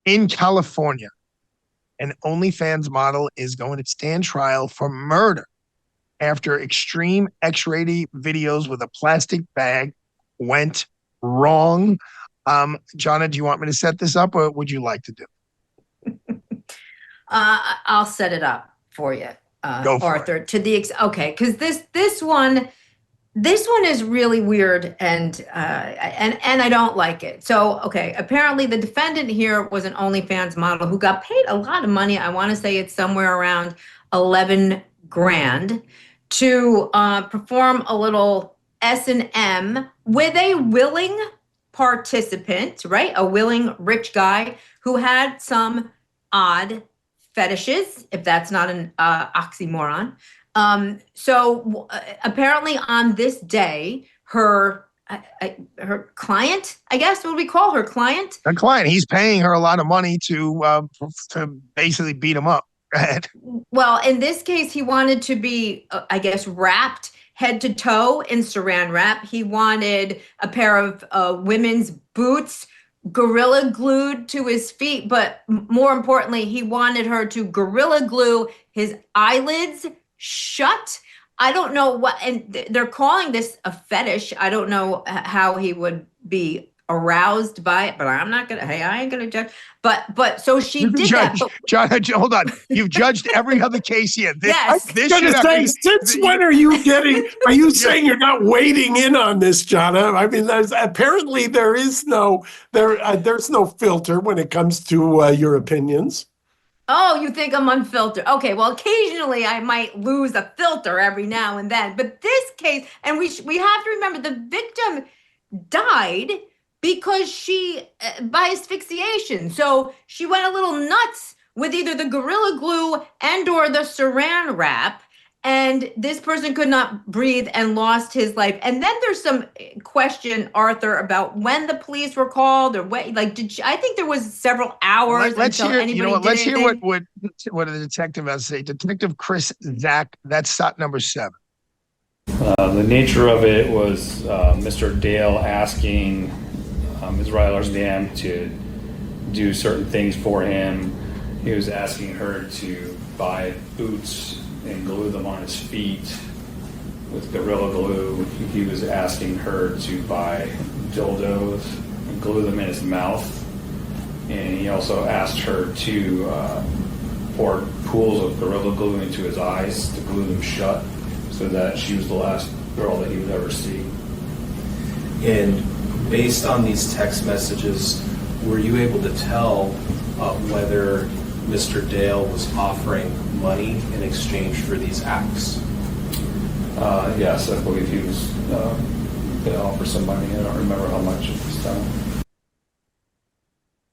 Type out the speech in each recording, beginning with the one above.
In California, an OnlyFans model is going to stand trial for murder after extreme X-rated videos with a plastic bag went wrong. Jonna, do you want me to set this up, or would you like to do it? I'll set it up for you, Go for Arthur. it. Okay, because this one is really weird, and I don't like it. So, okay, apparently the defendant here was an OnlyFans model who got paid a lot of money. I want to say it's somewhere around 11 grand to perform a little S&M with a willing participant, right? A willing rich guy who had some odd fetishes, if that's not an oxymoron. So apparently on this day, her client, I guess, what would we call her client? A client. He's paying her a lot of money to basically beat him up. Go ahead. Well, in this case, he wanted to be, I guess, wrapped head to toe in saran wrap. He wanted a pair of women's boots gorilla glued to his feet, but more importantly, he wanted her to gorilla glue his eyelids shut. I don't know what, and they're calling this a fetish. I don't know how he would be aroused by it, but I'm not gonna. Hey, I ain't gonna judge. But so she did judge, that. John, hold on. You've judged every other case here. Yes. I was going to say, since when are you saying you're not wading in on this, Jonna? I mean, apparently there's no filter when it comes to your opinions. Oh, you think I'm unfiltered? Okay, well, occasionally I might lose a filter every now and then, but this case, and we have to remember the victim died because she by asphyxiation. So she went a little nuts with either the Gorilla Glue and or the Saran wrap, and this person could not breathe and lost his life. And then there's some question, Arthur, about when the police were called or what. Like, I think there was several hours until anybody did anything. Let's hear what the detective has to say. Detective Chris Zach. That's stop number 7. The nature of it was Mr. Dale asking Ms. Rylersdam to do certain things for him. He was asking her to buy boots and glue them on his feet with Gorilla Glue. He was asking her to buy dildos and glue them in his mouth. And he also asked her to pour pools of Gorilla Glue into his eyes to glue them shut, so that she was the last girl that he would ever see. And based on these text messages, were you able to tell whether Mr. Dale was offering money in exchange for these acts? Yes, I believe he was going to offer some money. I don't remember how much at this time.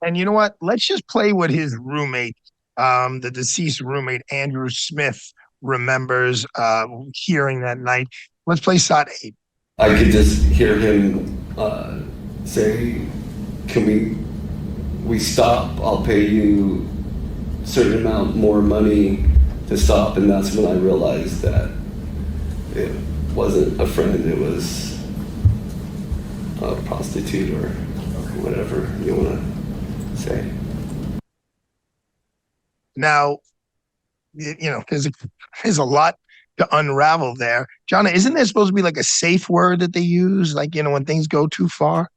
And you know what? Let's just play what his roommate, the deceased roommate, Andrew Smith, remembers hearing that night. Let's play Sot 8. I could just hear him say, can we stop? I'll pay you a certain amount more money to stop. And that's when I realized that it wasn't a friend, it was a prostitute or whatever you want to say. Now, there's a lot to unravel there. Jonna, isn't there supposed to be like a safe word that they use? Like, when things go too far?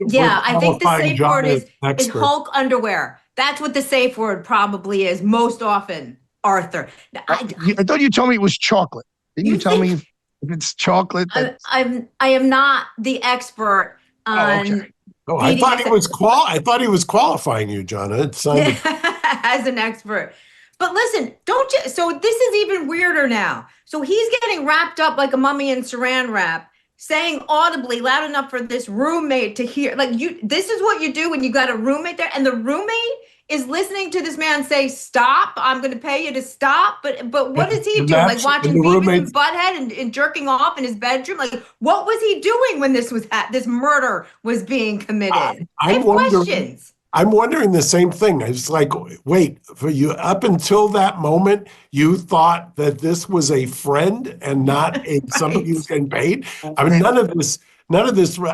Yeah, I think the safe word is Hulk underwear. That's what the safe word probably is most often, Arthur. I thought you told me it was chocolate. Didn't you tell me if it's chocolate? I am not the expert on. Oh, okay. Oh, I thought he was qualifying you, Jonna. It sounded as an expert. But listen, don't you? So this is even weirder now. So he's getting wrapped up like a mummy in saran wrap, saying audibly, loud enough for this roommate to hear. Like this is what you do when you got a roommate there, and the roommate is listening to this man say, "Stop! I'm going to pay you to stop." But what is he doing? Like watching Beavis and Butthead and jerking off in his bedroom? Like what was he doing when this murder was being committed? I have questions. I'm wondering the same thing. It's like, wait, for you up until that moment, you thought that this was a friend and not somebody who's getting paid. I mean, none of this.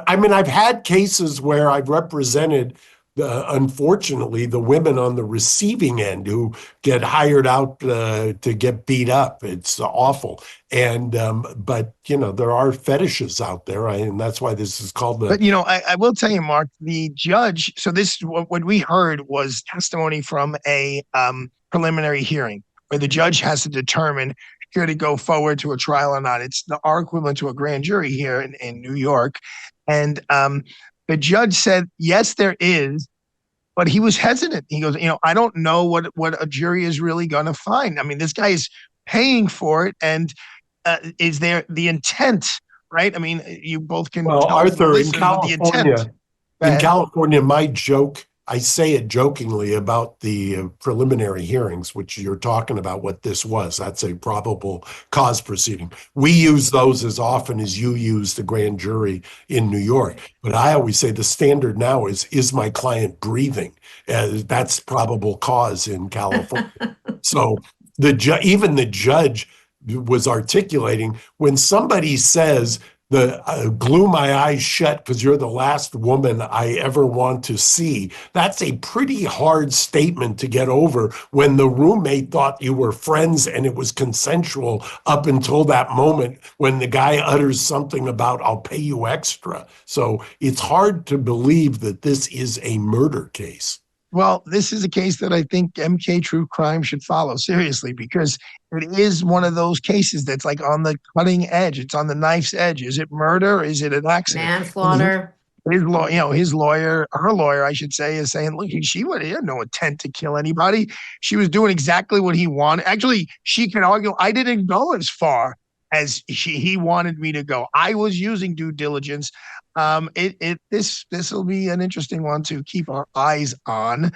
I mean, I've had cases where I've represented unfortunately, the women on the receiving end who get hired out to get beat up. It's awful. And but there are fetishes out there, and that's why this is called the. But I will tell you, Mark, the judge. So this what we heard was testimony from a preliminary hearing where the judge has to determine should it go forward to a trial or not. It's our equivalent to a grand jury here in New York, and the judge said yes, there is. But he was hesitant. He goes, I don't know what a jury is really going to find. I mean, this guy is paying for it, and is there the intent, right? I mean, you both can Well, tell us the Arthur, listeners what the intent. In California, my joke, I say it jokingly about the preliminary hearings, which you're talking about what this was. That's a probable cause proceeding. We use those as often as you use the grand jury in New York. But I always say the standard now is my client breathing? That's probable cause in California. So even the judge was articulating when somebody says, glue my eyes shut because you're the last woman I ever want to see. That's a pretty hard statement to get over when the roommate thought you were friends and it was consensual up until that moment when the guy utters something about, I'll pay you extra. So it's hard to believe that this is a murder case. Well, this is a case that I think MK True Crime should follow seriously because it is one of those cases that's like on the cutting edge. It's on the knife's edge. Is it murder? Is it an accident? Manslaughter. His lawyer, her lawyer, I should say, is saying, look, she had no intent to kill anybody. She was doing exactly what he wanted. Actually, she can argue, I didn't go as far as he wanted me to go. I was using due diligence. This will be an interesting one to keep our eyes on.